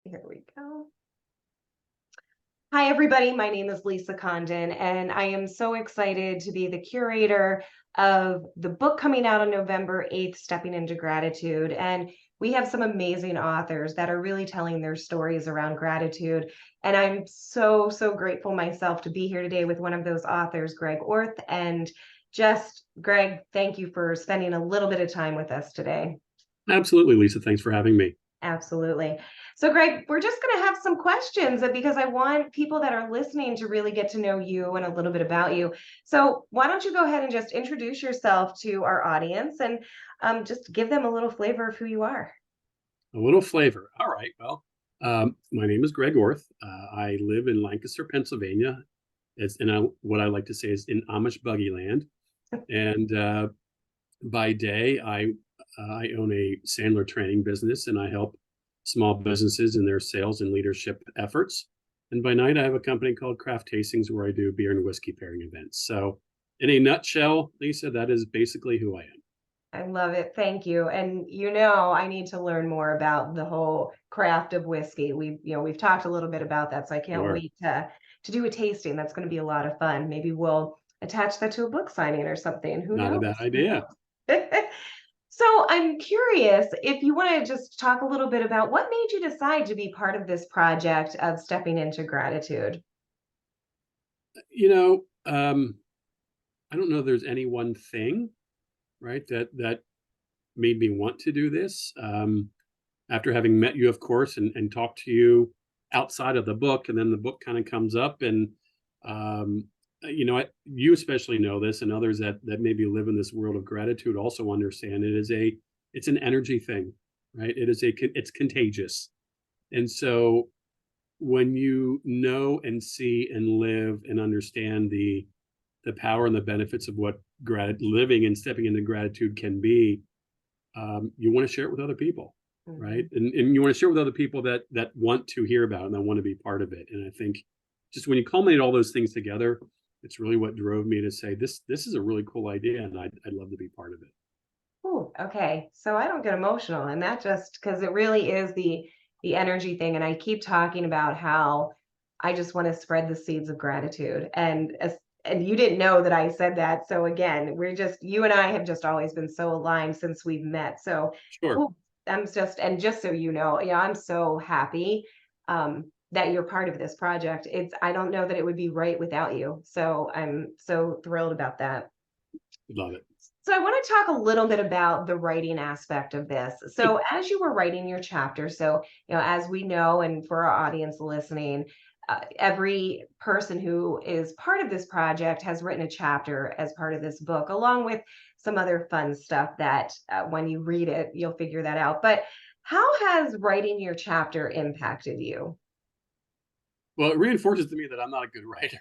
Here we go. Hi, everybody. My name is Lisa Condon, and I am so excited to be the curator of the book coming out on November 8th, Stepping into Gratitude. And we have some amazing authors that are really telling their stories around gratitude. And I'm so, so grateful myself to be here today with one of those authors, Greg Orth. And just, Greg, thank you for spending a little bit of time with us today. Absolutely, Lisa. Thanks for having me. Absolutely. So, Greg, we're just going to have some questions because I want people that are listening to really get to know you and a little bit about you. So, why don't you go ahead and just introduce yourself to our audience and just give them a little flavor of who you are? A little flavor. All right. Well, my name is Greg Orth. I live in Lancaster, Pennsylvania. It's in what I like to say is in Amish buggy land. And by day, I own a Sandler training business, and I help small businesses in their sales and leadership efforts. And by night, I have a company called Craft Tastings where I do beer and whiskey pairing events. So, in a nutshell, Lisa, that is basically who I am. I love it. Thank you. And I need to learn more about the whole craft of whiskey. We've talked a little bit about that, so I can't Sure. wait to do a tasting. That's going to be a lot of fun. Maybe we'll attach that to a book signing or something. Who Not a knows? bad Who idea. knows? So I'm curious if you want to just talk a little bit about what made you decide to be part of this project of stepping into gratitude. You know, I don't know if there's any one thing, right, that made me want to do this. After having met you, of course, and talked to you outside of the book, and then the book kind of comes up, and um, you especially know this, and others that maybe live in this world of gratitude also understand it's an energy thing, right? It's contagious, and so when you know and see and live and understand the power and the benefits of what living and stepping into gratitude can be, you want to share it with other people, right? Mhm. And you want to share it with other people that want to hear about it and that want to be part of it. And I think just when you culminate all those things together, it's really what drove me to say this is a really cool idea, and I'd love to be part of it. Ooh, okay. So I don't get emotional, and that just because it really is the energy thing. And I keep talking about how I just want to spread the seeds of gratitude. And you didn't know that I said that. So again, you and I have just always been so aligned since we've met. So Sure. ooh, and just so you know, yeah, I'm so happy that you're part of this project. I don't know that it would be right without you. So I'm so thrilled about that. Love it. So I want to talk a little bit about the writing aspect of this. Good. So as you were writing your chapter, as we know, and for our audience listening, every person who is part of this project has written a chapter as part of this book, along with some other fun stuff that when you read it, you'll figure that out. But how has writing your chapter impacted you? Well, it reinforces to me that I'm not a good writer.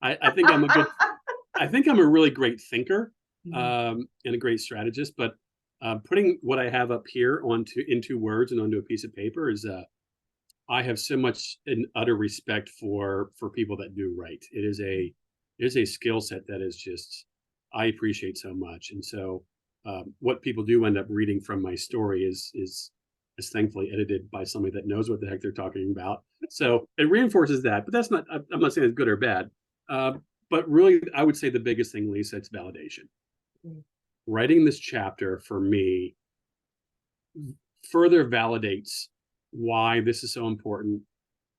I think I think I'm a really great thinker, Mhm. and a great strategist, but putting what I have up here into words and onto a piece of paper is I have so much and utter respect for people that do write. It is a skill set that is just I appreciate so much, and so what people do end up reading from my story is thankfully edited by somebody that knows what the heck they're talking about. So it reinforces that, but that's not. I'm not saying it's good or bad, uh, but really, I would say the biggest thing, Lisa, it's validation. Mm. Writing this chapter for me further validates why this is so important.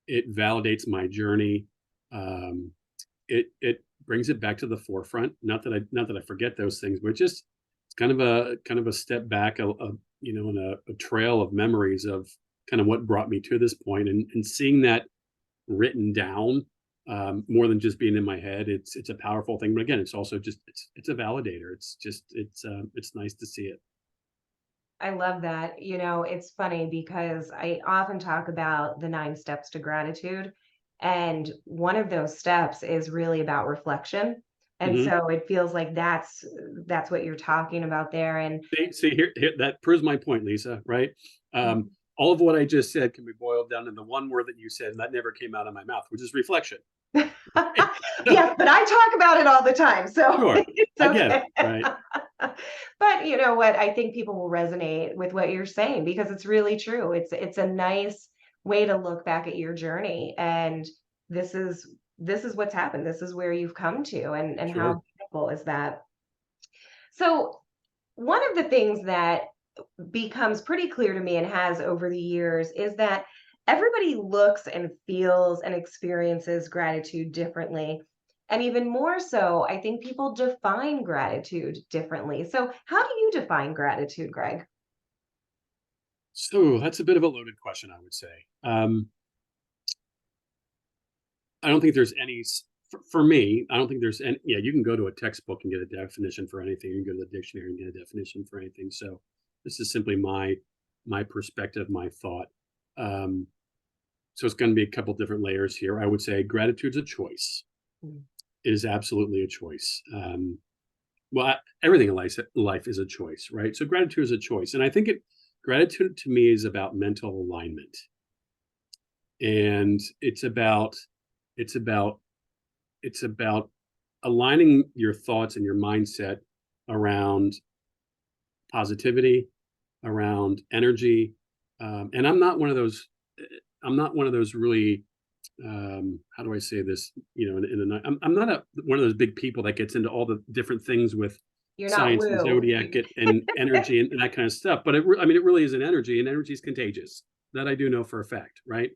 It validates my journey. Um, it brings it back to the forefront. Not that I forget those things, but it's kind of a step back, and a trail of memories of kind of what brought me to this point, and seeing that written down, more than just being in my head. It's a powerful thing, but again, it's also just it's a validator. It's nice to see it. I love that. It's funny because I often talk about the 9 steps to gratitude. And one of those steps is really about reflection. And Mhm. so it feels like that's what you're talking about there. And See here, that proves my point, Lisa. Right? All of what I just said can be boiled down in the one word that you said, and that never came out of my mouth, which is reflection. yes, but I talk about it all the time, so Sure, it's I get it. okay. Right? But you know what? I think people will resonate with what you're saying because it's really true. It's a nice way to look back at your journey. And this is this is what's happened. This is where you've come to, and how Sure. beautiful is that? So one of the things that becomes pretty clear to me and has over the years is that everybody looks and feels and experiences gratitude differently. And even more so, I think people define gratitude differently. So, how do you define gratitude, Greg? So that's a bit of a loaded question, I would say. I don't think there's any, for me, I don't think there's any, yeah, you can go to a textbook and get a definition for anything. You can go to the dictionary and get a definition for anything. So this is simply my perspective, my thought. Um, so it's going to be a couple different layers here. I would say gratitude's a choice. Mm. It is absolutely a choice. Well, everything in life is a choice, right? So gratitude is a choice. And I think gratitude to me is about mental alignment. And it's about it's about aligning your thoughts and your mindset around positivity, around energy. And I'm not one of those really, how do I say this? You know, I'm not one of those big people that gets into all the different things with You're not science and woo. zodiac and energy and that kind of stuff. But I mean, it really is an energy, and energy is contagious. That I do know for a fact, right?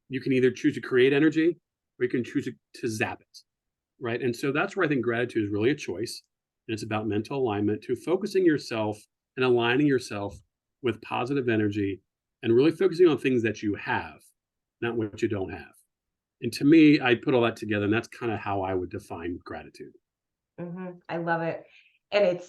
You can either choose to create energy or you can choose to zap it, right? And so that's where I think gratitude is really a choice. And it's about mental alignment to focusing yourself and aligning yourself with positive energy and really focusing on things that you have, not what you don't have. And to me, I put all that together, and that's kind of how I would define gratitude. I love it. And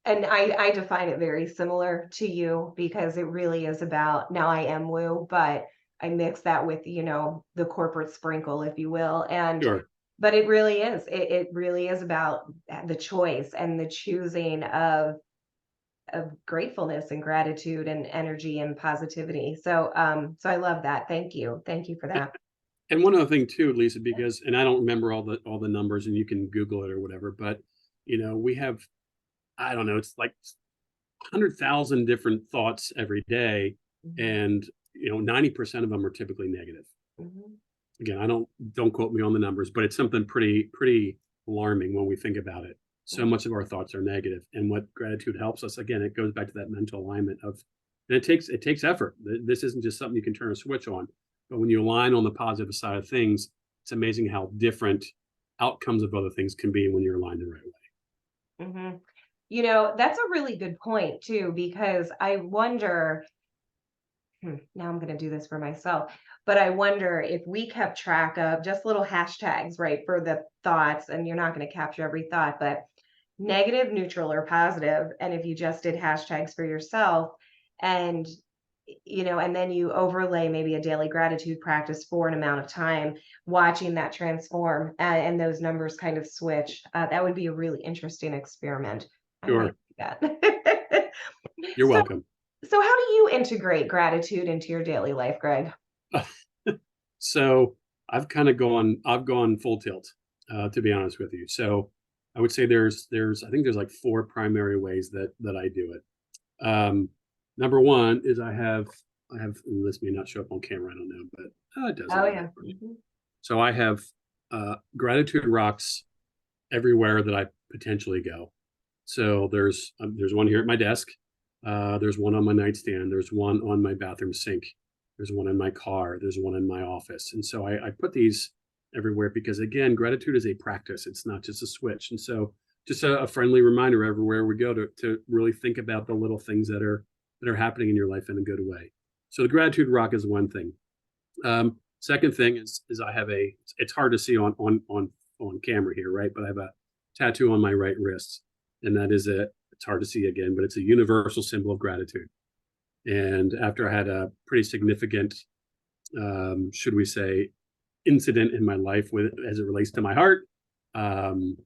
and I define it very similar to you because it really is about, now I am woo, but I mix that with, the corporate sprinkle, if you will. And Sure. but it really is. It really is about the choice and the choosing of gratefulness and gratitude and energy and positivity. So I love that. Thank you. Thank you for that. And one other thing too, Lisa, because and I don't remember all the numbers, and you can Google it or whatever, but we have, I don't know, it's like 100,000 different thoughts every day, Mhm, and 90% of them are typically negative. mhm, Again, I don't quote me on the numbers, but it's something pretty alarming when we think about it. So mhm, much of our thoughts are negative, and what gratitude helps us, again, it goes back to that mental alignment of, and it takes effort. This isn't just something you can turn a switch on, but when you align on the positive side of things, it's amazing how different outcomes of other things can be when you're aligned the right way. mhm. That's a really good point too, because I wonder, now I'm going to do this for myself, but I wonder if we kept track of just little hashtags, right, for the thoughts, and you're not going to capture every thought, but negative, neutral, or positive, and if you just did hashtags for yourself, and and then you overlay maybe a daily gratitude practice for an amount of time, watching that transform, and those numbers kind of switch. That would be a really interesting experiment. I might Sure. do that. You're so, welcome. so how do you integrate gratitude into your daily life, Greg? So I've gone full tilt, to be honest with you. So I would say I think there's like four primary ways that I do it. Number one is and this may not show up on camera, I don't know, but it does a Oh little bit yeah. for me. So I have gratitude rocks everywhere that I potentially go. So there's one here at my desk. There's one on my nightstand. There's one on my bathroom sink. There's one in my car. There's one in my office. And so I put these everywhere because, again, gratitude is a practice. It's not just a switch. And so just a friendly reminder everywhere we go to really think about the little things that are happening in your life in a good way. So the gratitude rock is one thing. Second thing is I have it's hard to see on camera here, right? But I have a tattoo on my right wrist, and that is it's hard to see again, but it's a universal symbol of gratitude. And after I had a pretty significant, should we say, incident in my life with as it relates to my heart, um,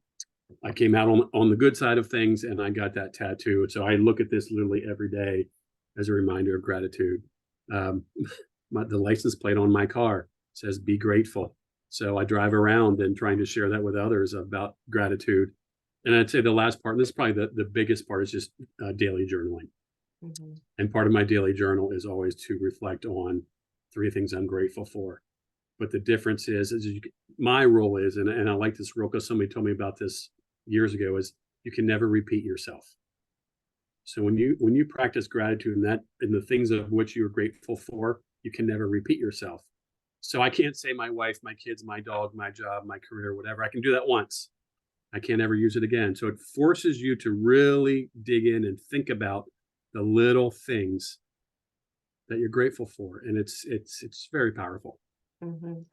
I came out on the good side of things, and I got that tattoo. So I look at this literally every day as a reminder of gratitude. Um, the license plate on my car says "Be grateful." So I drive around and trying to share that with others about gratitude. And I'd say the last part, and this is probably the biggest part, is just daily journaling. Mhm. And part of my daily journal is always to reflect on 3 things I'm grateful for. But the difference is my rule is, and I like this rule because somebody told me about this years ago, is you can never repeat yourself. So when you practice gratitude and that and the things of which you're grateful for, you can never repeat yourself. So I can't say my wife, my kids, my dog, my job, my career, whatever. I can do that once. I can't ever use it again. So it forces you to really dig in and think about the little things that you're grateful for, and it's very powerful.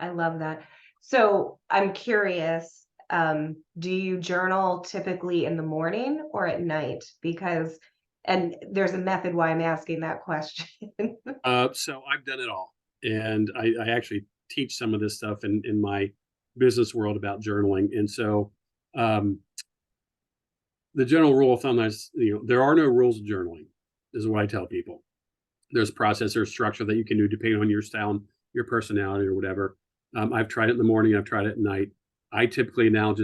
I love that. So I'm curious, do you journal typically in the morning or at night? Because, and there's a method why I'm asking that question. So I've done it all, and I actually teach some of this stuff in my business world about journaling. And so um, the general rule of thumb is, there are no rules of journaling. This is what I tell people. There's process or structure that you can do depending on your style and your personality or whatever. I've tried it in the morning. I've tried it at night. I typically now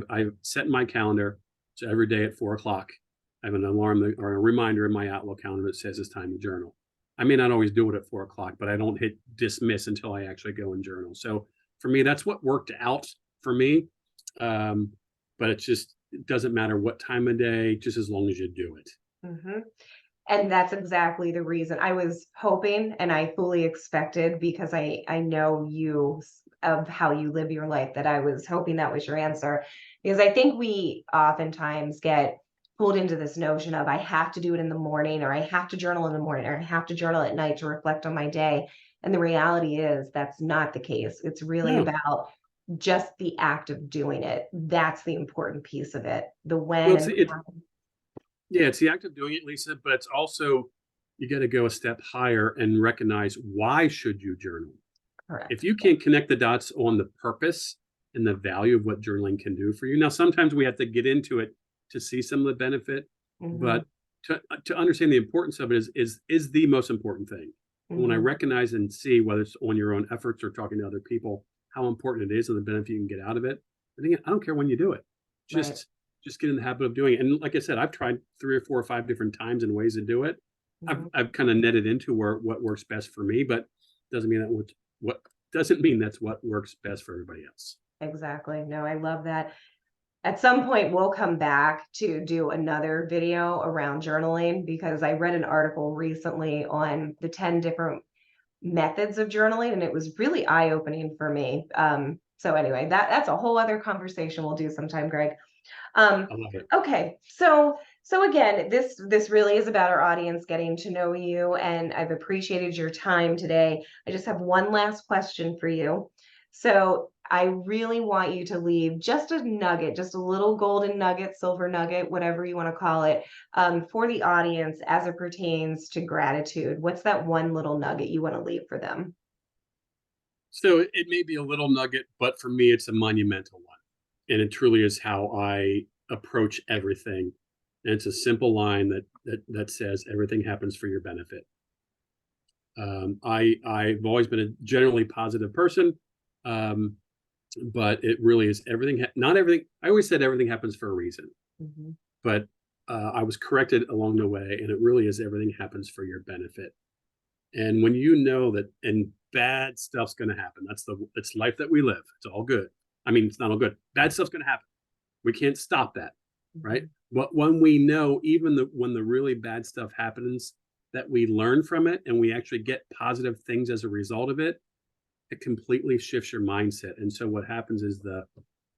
I've set my calendar so every day at 4 o'clock. I have an alarm or a reminder in my Outlook calendar that says it's time to journal. I may not always do it at 4 o'clock, but I don't hit dismiss until I actually go and journal. So for me, that's what worked out for me. Um, but it doesn't matter what time of day, just as long as you do it. hmm And that's exactly the reason I was hoping, and I fully expected, because I know of how you live your life, that I was hoping that was your answer. Because I think we oftentimes get pulled into this notion of I have to do it in the morning, or I have to journal in the morning, or I have to journal at night to reflect on my day. And the reality is that's not the case. It's really No, about just the act of doing it. That's the important piece of it. The well, when and how. yeah, it's the act of doing it, Lisa, but it's also you got to go a step higher and recognize why should you journal. If Correct. you can't connect the dots on the purpose and the value of what journaling can do for you. Now, sometimes we have to get into it to see some of the benefit, hmm but to understand the importance of it is the most important thing. And when I hmm recognize and see whether it's on your own efforts or talking to other people, how important it is and the benefit you can get out of it, I don't care when you do it. Right. Just get in the habit of doing it. And like I said, I've tried 3 or 4 or 5 different times and ways to do it. Mhm. I've kind of netted into what works best for me, but doesn't mean that what doesn't mean that's what works best for everybody else. Exactly. No, I love that. At some point, we'll come back to do another video around journaling, because I read an article recently on the 10 different methods of journaling, and it was really eye-opening for me. So anyway, that's a whole other conversation we'll do sometime, Greg. Um, I love it. okay, so again, this really is about our audience getting to know you, and I've appreciated your time today. I just have one last question for you. So I really want you to leave just a nugget, just a little golden nugget, silver nugget, whatever you want to call it, for the audience as it pertains to gratitude. What's that one little nugget you want to leave for them? So it may be a little nugget, but for me, it's a monumental one. And it truly is how I approach everything. And it's a simple line that says everything happens for your benefit. I've always been a generally positive person, um, but it really is not everything. I always said everything happens for a reason, Mhm. but I was corrected along the way, and it really is everything happens for your benefit. And when you know that, and bad stuff's going to happen, it's life that we live. It's all good. I mean, it's not all good. Bad stuff's going to happen. We can't stop that, right? Mhm. But when we know, when the really bad stuff happens, that we learn from it and we actually get positive things as a result of it, it completely shifts your mindset. And so what happens is the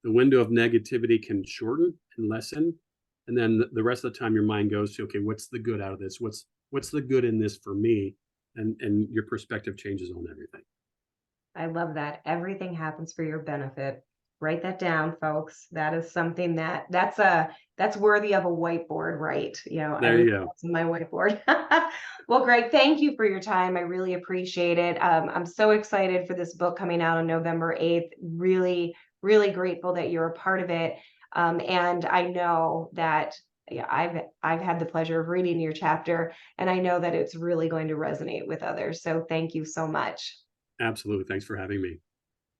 window of negativity can shorten and lessen, and then the rest of the time your mind goes to, okay, what's the good out of this? What's the good in this for me? And your perspective changes on everything. I love that. Everything happens for your benefit. Write that down, folks. That is something that's worthy of a whiteboard, right? There you Everything go. else on my whiteboard. Well, Greg, thank you for your time. I really appreciate it. I'm so excited for this book coming out on November 8th. Really, really grateful that you're a part of it. And I know that, yeah, I've had the pleasure of reading your chapter, and I know that it's really going to resonate with others. So thank you so much. Absolutely. Thanks for having me.